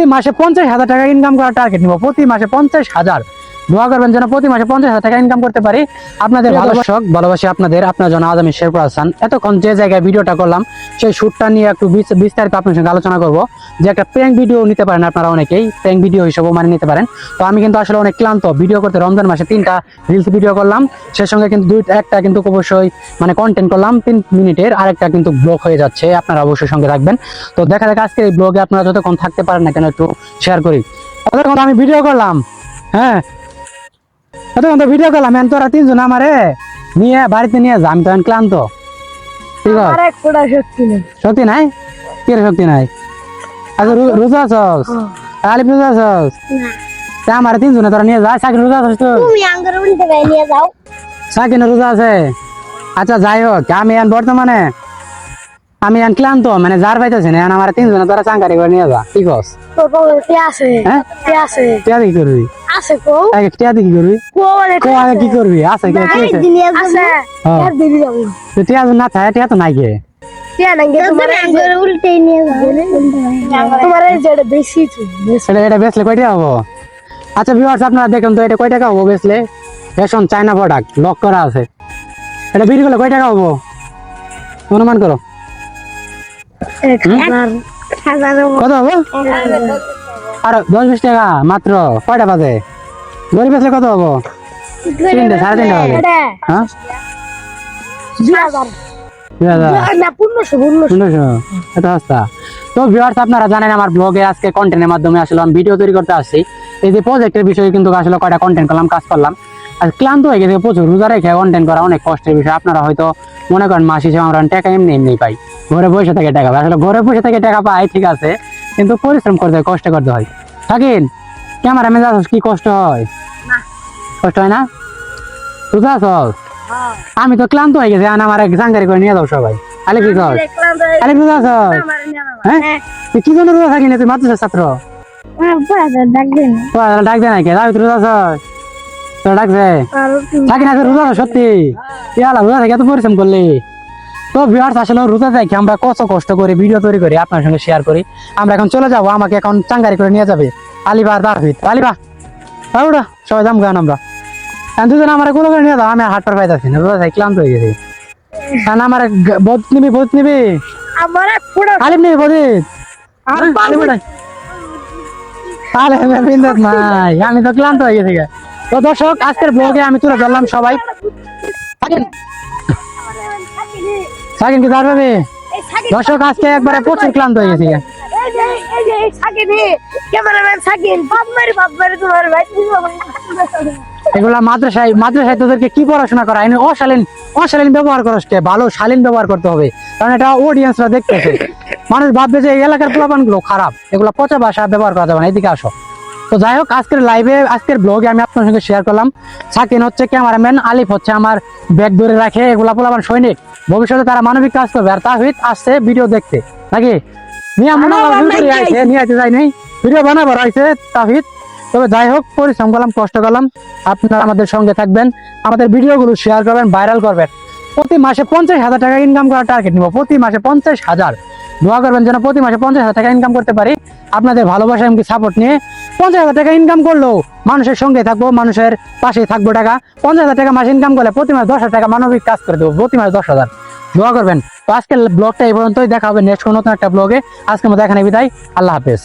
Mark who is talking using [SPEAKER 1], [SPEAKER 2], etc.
[SPEAKER 1] প্রতি মাসে 50,000 টাকা ইনকাম করার টার্গেট নিব, প্রতি মাসে 50,000। দোয়া করবেন যেন প্রতি মাসে 50,000 টাকা ইনকাম করতে পারি। আপনাদের ভালোবাসি আপনার জন্য আজ আমি শেয়ার করেছেন। এতক্ষণ যে জায়গায় ভিডিওটা করলাম সেই শুটটা নিয়ে একটু বিস্তারিত আপনার সঙ্গে আলোচনা করব, যে একটা প্র্যাঙ্ক ভিডিও নিতে পারেন আপনারা অনেকেই, প্র্যাঙ্ক ভিডিও হিসেবেও মানে নিতে পারেন। তো আমি কিন্তু আসলে অনেক ক্লান্ত ভিডিও করতে, রমজান মাসে 3টা রিলস ভিডিও করলাম, সে সঙ্গে কিন্তু একটা কিন্তু অবশ্যই মানে কন্টেন্ট করলাম 3 মিনিটের, আরেকটা কিন্তু ব্লগ হয়ে যাচ্ছে, আপনারা অবশ্যই সঙ্গে থাকবেন। তো দেখা যাক আজকে এই ব্লগে আপনারা যতক্ষণ থাকতে পারেন না কেন একটু শেয়ার করি। ততক্ষণ আমি ভিডিও করলাম, হ্যাঁ ততক্ষণ তো ভিডিও করলাম, তোরা 3 জন আমারে নিয়ে বাড়িতে নিয়ে যা, আমি তো ক্লান্ত। ঠিক আছে, শক্তি নাই, কি শক্তি নাই? আচ্ছা রোজা আছস? আলিফ রোজা আছস? আমার 3 জনে তোরা নিয়ে যা। সাকিন রোজা আছস? তো সাকিন রোজা আছে। আচ্ছা যাই হোক, আমি বর্তমানে আমি ক্লান্ত, মানে যার পাইতেছি না, আমার 3 জনে তোরা চাঙ্গারি করে নিয়ে যা। কি কস? কি করবি? কি করবি? আছে না থাকে, টিয়া তো নাই গে। এটা বেচলে কয় টাকা হবো? আচ্ছা ভিউয়ার্স আপনারা দেখুন তো, এটা কয় টাকা হবো বেচলে? ফ্যাশন চায়না প্রোডাক্ট লক করা আছে, এটা বিক্রি করলে কয় টাকা হবো অনুমান করো? কত হবো? আর 10-20 টাকা মাত্র। কয়টা বাজে? গড়ি বেচলে কত হবো? 3টে 3.5 বাজে। হ্যাঁ 1500 এত সস্তা? তো ভিউয়ার্স আপনারা জানেন আমার ব্লগে আজকে কন্টেন্টের মাধ্যমে আসলে আমি ভিডিও তৈরি করতে আসছি। এই যে প্রজেক্টের বিষয়ে কিন্তু আসলে কয়টা কন্টেন্ট করলাম, কাজ করলাম, আর ক্লান্ত হয়ে গেছে প্রচুর। রোজা রেখে কন্টেন্ট করা অনেক কষ্টের বিষয়। আপনারা হয়তো মনে করেন মাস হিসেবে আমরা টাকা এমনি পাই, ঘরে বসে থেকে টাকা পাই। আসলে ঘরে বসে থেকে টাকা পাই ঠিক আছে, কিন্তু পরিশ্রম করতে হয়, কষ্ট করতে হয়। থাকিন ক্যামেরাম্যান আছিস, কি কষ্ট হয়? কষ্ট হয় না? রোজা আছস? আমি তো ক্লান্ত হয়ে গেছি, আমার চাঙ্গারি করে নিয়ে যাও সবাই। আলিফ কি কর? আলিফ রোজা আছস? হ্যাঁ কি জন্য রোজা থাকি না? তুই মাদ্রাসার ছাত্র, ডাক দে নাকি? রোজা আছস? তোরা ডাকছে থাকি না রোজা? সত্যি রোজা থেকে এত পরিশ্রম করলি? তো ভিউয়ার্স আসলে রোজা থেকে আমরা কত কষ্ট করে ভিডিও তৈরি করি, আপনার সঙ্গে শেয়ার করি। আমরা এখন চলে যাবো, আমাকে এখন চাঙ্গারি করে নিয়ে যাবে আলিবা আর দারফিদ। আলিবা ওটা সবাই দাম গান, আমরা দুজন আমার কোনো করে নিয়ে যাও, আমি হাট পার পাইতেছি না, রোজা থেকে ক্লান্ত হয়ে গেছি। কারণ আমার বোধ নিবি আলিফ নিবি বোধিত নাই, আমি তো ক্লান্ত হয়ে গেছি। তো দর্শক আজকের ব্লগে আমি তুলে ধরলাম সবাই। সাকিন কি দাঁড়াবে? দর্শক আজকে একবারে প্রচুর ক্লান্ত হয়ে গেছি। এগুলা মাদ্রাসায় তোদেরকে কি পড়াশোনা করা? অশালীন ব্যবহার করস কে? ভালো শালীন ব্যবহার করতে হবে, কারণ এটা অডিয়েন্সরা দেখতেছে। মানুষ ভাববে যে এই এলাকার পোলাপান গুলো খারাপ, এগুলা পচা ভাষা ব্যবহার করা যাবে না। এদিকে আসো। তো যাই হোক আজকের ব্লগে আমি আপনার সঙ্গে শেয়ার করলাম। সাকিন হচ্ছে ক্যামেরাম্যান, আলিফ হচ্ছে আমার ব্যাগ ধরে রাখে, এগুলা পোলাপান সৈনিক, ভবিষ্যতে তারা মানবিক কাজ করবে। আর তাহিদ আসছে ভিডিও দেখতে নাকি নিয়ে যাই নাই, ভিডিও বানাবার হয়েছে তাহিদ। তবে যাই হোক পরিশ্রম করলাম, কষ্ট করলাম। আপনারা আমাদের সঙ্গে থাকবেন, আমাদের ভিডিওগুলো শেয়ার করবেন, ভাইরাল করবেন। প্রতি মাসে 50,000 টাকা ইনকাম করার টার্গেট নিব, প্রতি মাসে 50,000। দোয়া করবেন যেন প্রতি মাসে 50,000 টাকা ইনকাম করতে পারি। আপনাদের ভালোবাসা এমনকি সাপোর্ট নিয়ে 50,000 টাকা ইনকাম করলেও মানুষের সঙ্গে থাকবো, মানুষের পাশে থাকবো। টাকা 50,000 টাকা মাসে ইনকাম করলে প্রতি মাসে 10,000 টাকা মানবিক কাজ করে দেবো, প্রতি মাসে 10,000। দোয়া করবেন। তো আজকের ব্লগটা এই পর্যন্তই, দেখা হবে নেক্সট কোনো নতুন একটা ব্লগে। আজকের মতো এখানে বিদায়, আল্লাহ হাফেজ।